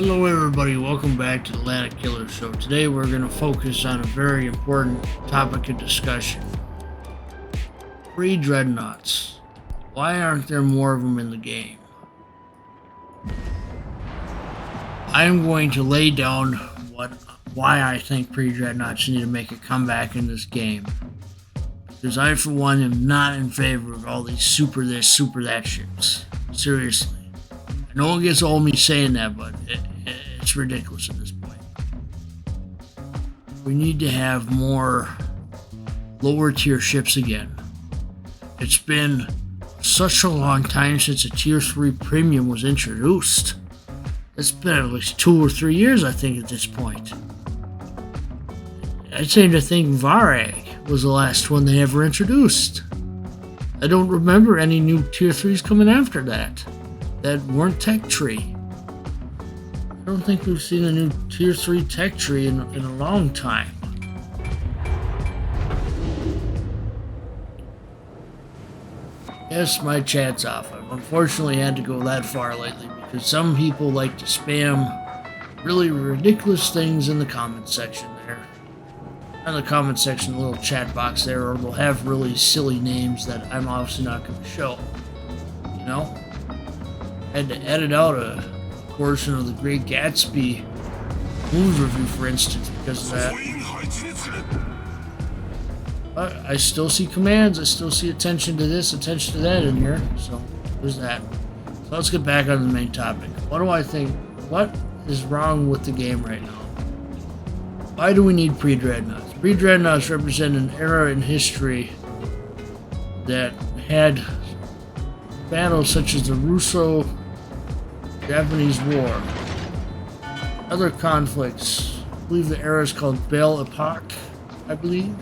Hello everybody, welcome back to the Landedkiller show. Today we're going to focus on a very important topic of discussion. Predreadnoughts. Why aren't there more of them in the game? I'm going to lay down why I think predreadnoughts need to make a comeback in this game. Because I for one am not in favor of all these super this, super that ships. Seriously. No one gets old me saying that, but it's ridiculous at this point. We need to have more lower tier ships again. It's been such a long time since a tier 3 premium was introduced. It's been at least 2 or 3 years, I think, at this point. I seem to think Varag was the last one they ever introduced. I don't remember any new tier 3s coming after that weren't tech tree. I don't think we've seen a new tier 3 tech tree in a long time. Yes, my chat's off. I've unfortunately had to go that far lately because some people like to spam really ridiculous things in the comment section there. In the comment section, the little chat box there, or they'll have really silly names that I'm obviously not going to show. You know? I had to edit out a portion of the Great Gatsby movie review, for instance, because of that. But I still see commands, I still see attention to this, attention to that in here, so there's that. So let's get back on the main topic. What do I think? What is wrong with the game right now? Why do we need predreadnoughts? Predreadnoughts represent an era in history that had battles such as the Russo-Japanese War. Other conflicts, I believe the era is called Belle Epoque, I believe.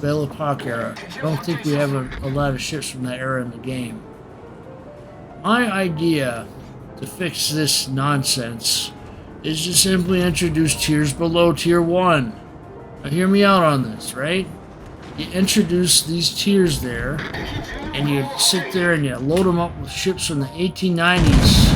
Belle Epoque era. I don't think we have a lot of ships from that era in the game. My idea to fix this nonsense is to simply introduce tiers below tier 1. Now hear me out on this, right? You introduce these tiers there, and you sit there and you load them up with ships from the 1890s,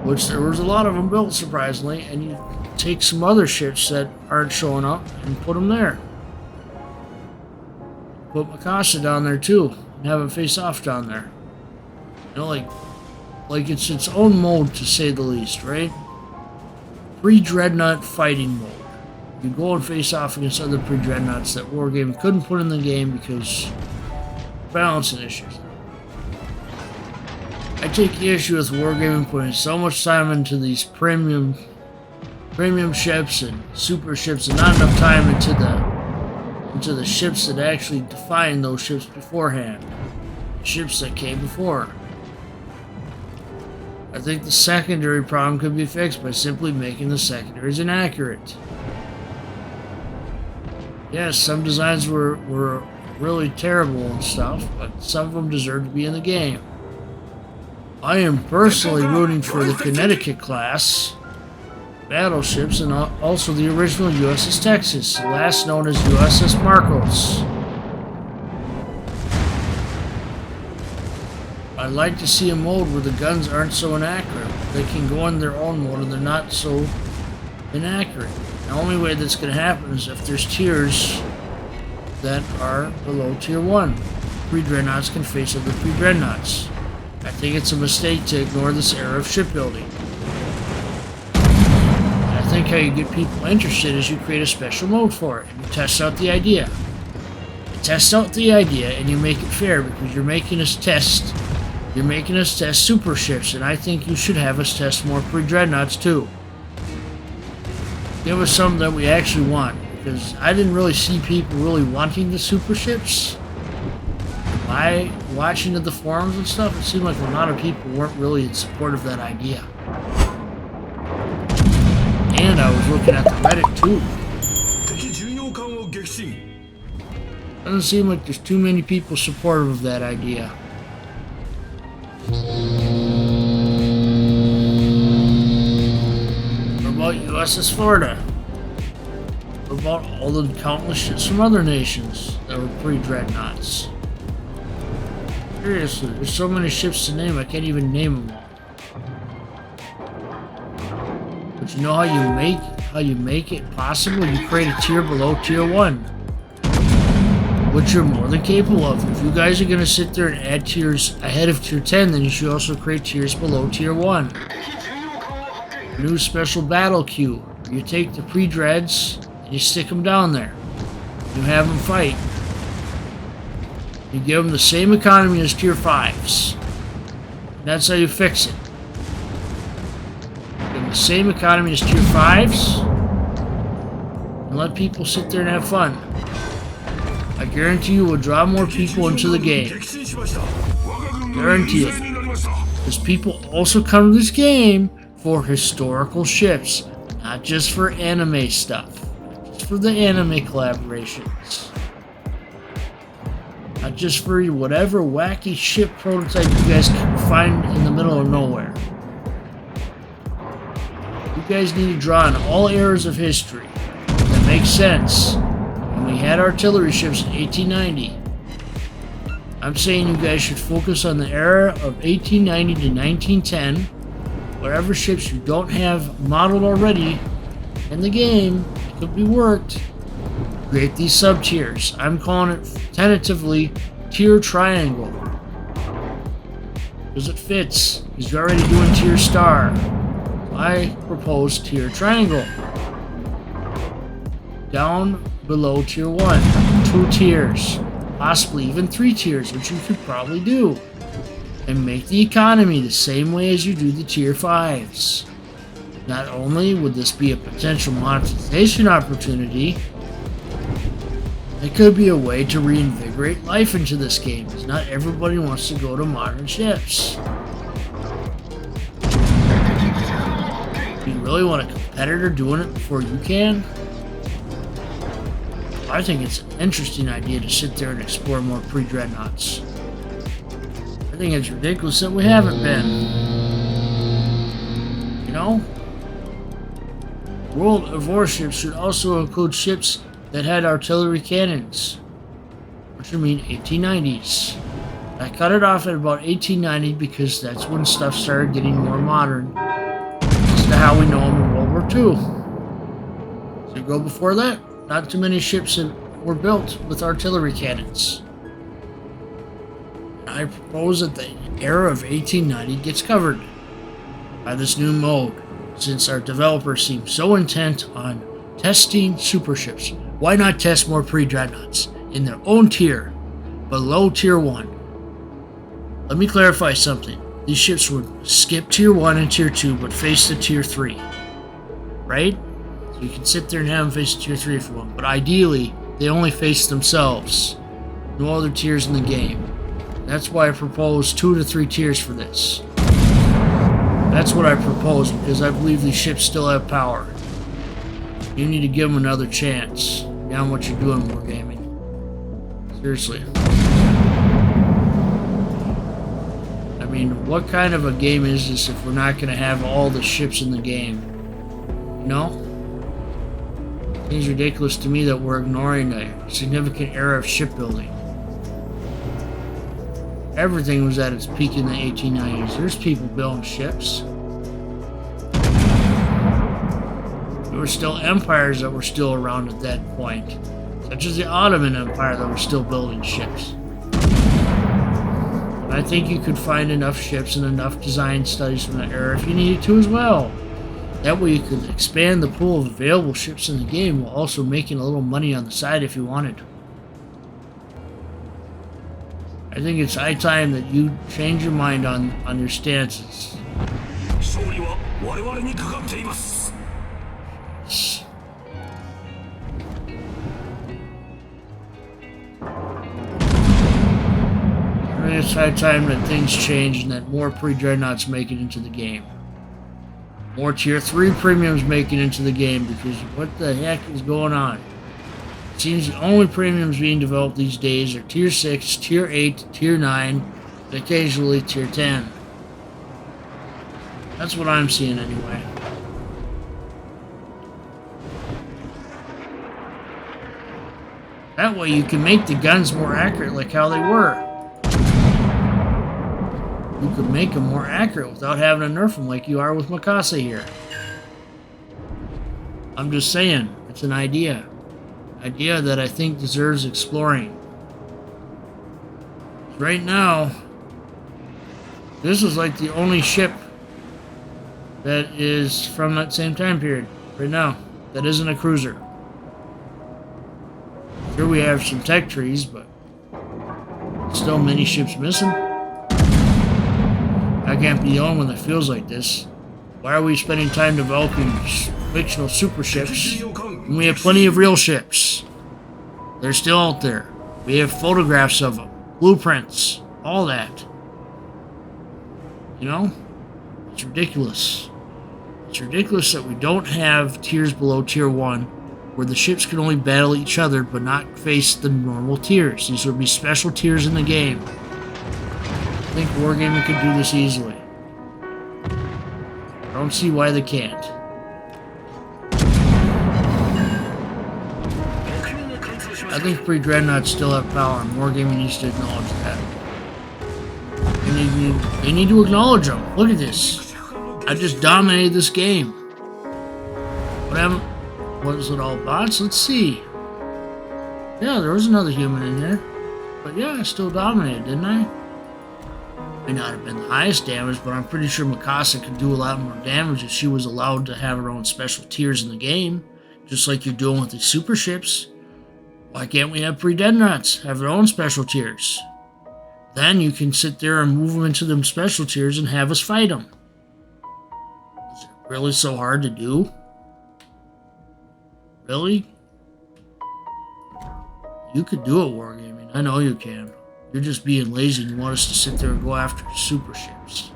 which there was a lot of them built, surprisingly, and you take some other ships that aren't showing up and put them there. Put Mikasa down there too, and have it face off down there. You know, like it's its own mode, to say the least, right? Pre-dreadnought fighting mode. You go and face off against other predreadnoughts that Wargaming couldn't put in the game because balancing issues. I take issue with Wargaming putting so much time into these premium ships and super ships, and not enough time into the ships that actually define those ships beforehand. Ships that came before. I think the secondary problem could be fixed by simply making the secondaries inaccurate. Yes, some designs were really terrible and stuff, but some of them deserve to be in the game. I am personally rooting for the Connecticut class battleships and also the original USS Texas, last known as USS Marcos. I'd like to see a mode where the guns aren't so inaccurate. They can go in their own mode and they're not so inaccurate. The only way that's going to happen is if there's tiers that are below tier 1. Predreadnoughts can face other predreadnoughts. I think it's a mistake to ignore this era of shipbuilding. I think how you get people interested is you create a special mode for it and you test out the idea. You test out the idea and you make it fair because you're making us test. You're making us test super ships, and I think you should have us test more predreadnoughts too. Give us something that we actually want, because I didn't really see people really wanting the super ships. By watching the forums and stuff, it seemed like a lot of people weren't really in support of that idea. And I was looking at the Reddit too. Doesn't seem like there's too many people supportive of that idea. What about USS Florida? What about all the countless ships from other nations that were pre-dreadnoughts? Seriously, there's so many ships to name, I can't even name them all. But you know how you make it possible? You create a tier below tier 1. Which you're more than capable of. If you guys are gonna sit there and add tiers ahead of tier 10, then you should also create tiers below tier 1. New special battle queue. You take the pre-dreads and you stick them down there. You have them fight. You give them the same economy as tier 5s. And that's how you fix it. Give them the same economy as tier 5s. And let people sit there and have fun. I guarantee you will draw more people into the game. Guarantee it. Because people also come to this game for historical ships, not just for anime stuff, not just for the anime collaborations, not just for whatever wacky ship prototype you guys can find in the middle of nowhere. You guys need to draw on all eras of history. That makes sense. When we had artillery ships in 1890, I'm saying you guys should focus on the era of 1890 to 1910. Whatever ships you don't have modeled already in the game, it could be worked. Create these sub-tiers. I'm calling it tentatively tier triangle. Because it fits. Because you're already doing tier star. I propose tier triangle. Down below tier 1. 2 tiers. Possibly even 3 tiers, which you could probably do. And make the economy the same way as you do the tier 5s. Not only would this be a potential monetization opportunity, it could be a way to reinvigorate life into this game, because not everybody wants to go to modern ships. Do you really want a competitor doing it before you can? I think it's an interesting idea to sit there and explore more pre-dreadnoughts. I think it's ridiculous that we haven't been. You know? World of Warships should also include ships that had artillery cannons. Which would mean 1890s. I cut it off at about 1890 because that's when stuff started getting more modern. As to how we know them in World War II. So you go before that, not too many ships were built with artillery cannons. I propose that the era of 1890 gets covered by this new mode, since our developers seem so intent on testing super ships. Why not test more pre-dreadnoughts in their own tier, below tier 1? Let me clarify something. These ships would skip tier 1 and tier 2, but face the tier 3. Right? So you can sit there and have them face the tier 3 if you want, but ideally, they only face themselves. No other tiers in the game. That's why I propose 2 to 3 tiers for this. That's what I propose, because I believe these ships still have power. You need to give them another chance. Beyond what you're doing, Wargaming. Seriously. I mean, what kind of a game is this if we're not going to have all the ships in the game? You know? It seems ridiculous to me that we're ignoring a significant era of shipbuilding. Everything was at its peak in the 1890s. There's people building ships. There were still empires that were still around at that point, such as the Ottoman Empire that were still building ships. And I think you could find enough ships and enough design studies from that era if you needed to as well. That way you could expand the pool of available ships in the game while also making a little money on the side if you wanted. I think it's high time that you change your mind on your stances. I think it's high time that things change and that more pre-dreadnoughts make it into the game. More tier 3 premiums make it into the game, because what the heck is going on? It seems the only premiums being developed these days are tier 6, tier 8, tier 9, and occasionally tier 10. That's what I'm seeing anyway. That way you can make the guns more accurate like how they were. You could make them more accurate without having to nerf them like you are with Mikasa here. I'm just saying, it's an idea. Idea that I think deserves exploring. Right now, this is like the only ship that is from that same time period. Right now, that isn't a cruiser. Sure, we have some tech trees, but still many ships missing. I can't be the only one that feels like this. Why are we spending time developing fictional super ships when we have plenty of real ships? They're still out there. We have photographs of them, blueprints, all that. You know? It's ridiculous. It's ridiculous that we don't have tiers below tier 1 where the ships can only battle each other but not face the normal tiers. These would be special tiers in the game. I think Wargaming could do this easily. I don't see why they can't. I think predreadnoughts still have power, and Wargaming needs to acknowledge that. They need to acknowledge them. Look at this. I just dominated this game. What is it, all bots? Let's see. Yeah, there was another human in here. But yeah, I still dominated, didn't I? May not have been the highest damage, but I'm pretty sure Mikasa could do a lot more damage if she was allowed to have her own special tiers in the game. Just like you're doing with the super ships. Why can't we have predreadnoughts have their own special tiers? Then you can sit there and move them into them special tiers and have us fight them. Is it really so hard to do? Really? You could do it, Wargaming. I know you can. You're just being lazy and you want us to sit there and go after super ships.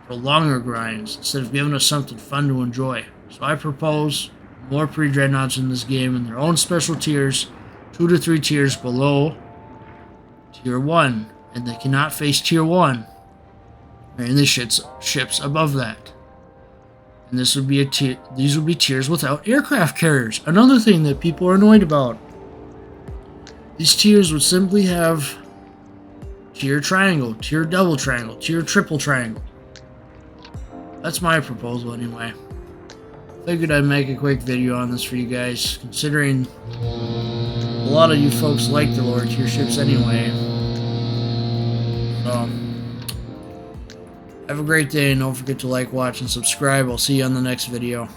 Prolong our grinds instead of giving us something fun to enjoy. So I propose more predreadnoughts in this game in their own special tiers, 2 to 3 tiers below tier 1, and they cannot face tier 1 and the ships above that. And this would be these would be tiers without aircraft carriers. Another thing that people are annoyed about. These tiers would simply have tier triangle, tier double triangle, tier triple triangle. That's my proposal anyway. Figured I'd make a quick video on this for you guys, considering a lot of you folks like the lower tier ships anyway. So, have a great day and don't forget to like, watch, and subscribe. I'll see you on the next video.